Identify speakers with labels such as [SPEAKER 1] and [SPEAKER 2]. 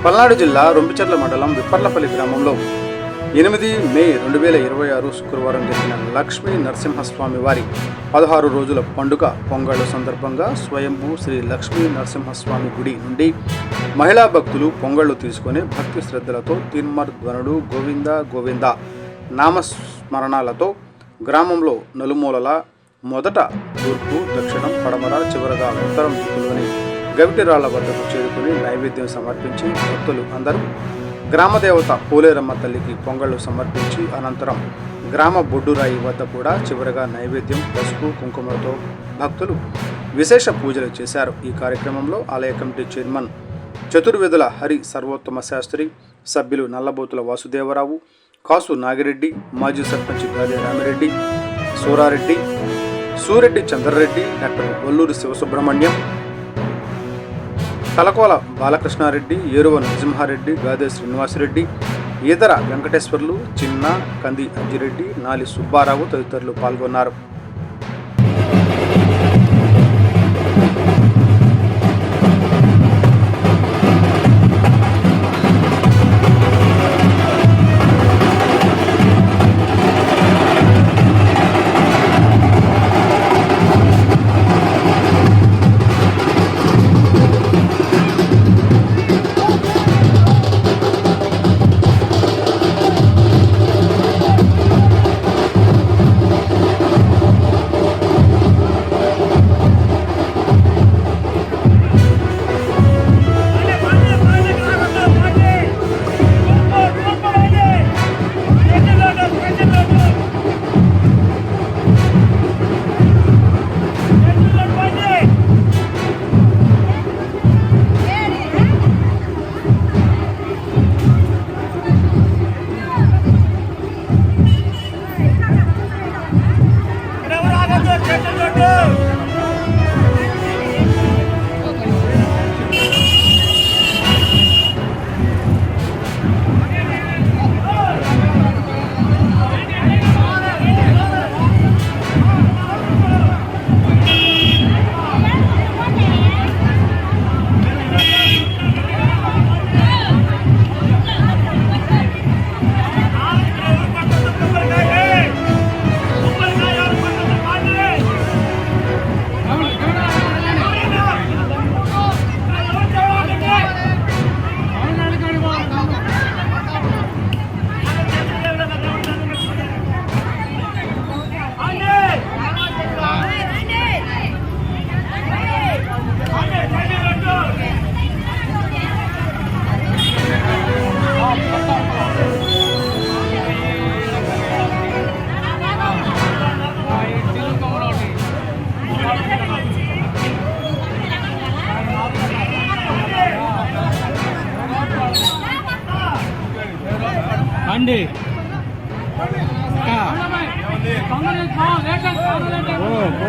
[SPEAKER 1] పల్నాడు జిల్లా రొంపిచెర్ల మండలం విప్పర్లపల్లి గ్రామంలో 8 మే 2026 శుక్రవారం జరిగిన లక్ష్మీ నరసింహస్వామి వారి 16 రోజుల పండుగ పొంగళ్ళు సందర్భంగా స్వయంభూ శ్రీ లక్ష్మీ నరసింహస్వామి గుడి నుండి మహిళా భక్తులు పొంగళ్ళు తీసుకుని భక్తి శ్రద్ధలతో తీన్మార్ ధ్వనులు గోవింద గోవింద నామస్మరణాలతో గ్రామంలో నలుమూలల మొదట తూర్పు దక్షిణం పడమర చివరగా ఉత్తరం దిక్కులోని గవిటిరాళ్ల వద్దకు చేరుకుని నైవేద్యం సమర్పించి భక్తులు అందరూ గ్రామదేవత పోలేరమ్మ తల్లికి పొంగళ్ళు సమర్పించి అనంతరం గ్రామ బొడ్డురాయి వద్ద కూడా చివరగా నైవేద్యం పసుపు కుంకుమలతో భక్తులు విశేష పూజలు చేశారు. ఈ కార్యక్రమంలో ఆలయ కమిటీ చైర్మన్ చతుర్వేదుల హరి సర్వోత్తమ శాస్త్రి, సభ్యులు నల్లబోతుల వాసుదేవరావు, కాసు నాగిరెడ్డి, మాజీ సర్పంచ్ గాది రామిరెడ్డి, సూరారెడ్డి, సూరెడ్డి చంద్రరెడ్డి, డాక్టర్ వల్లూరి శివసుబ్రహ్మణ్యం, తలకోల బాలకృష్ణారెడ్డి, ఏరువ నరసింహారెడ్డి, గాదే శ్రీనివాసరెడ్డి, ఈదర వెంకటేశ్వర్లు, చిన్న కంది అంజిరెడ్డి, నాలి సుబ్బారావు తదితరులు పాల్గొన్నారు.
[SPEAKER 2] అండి ఓ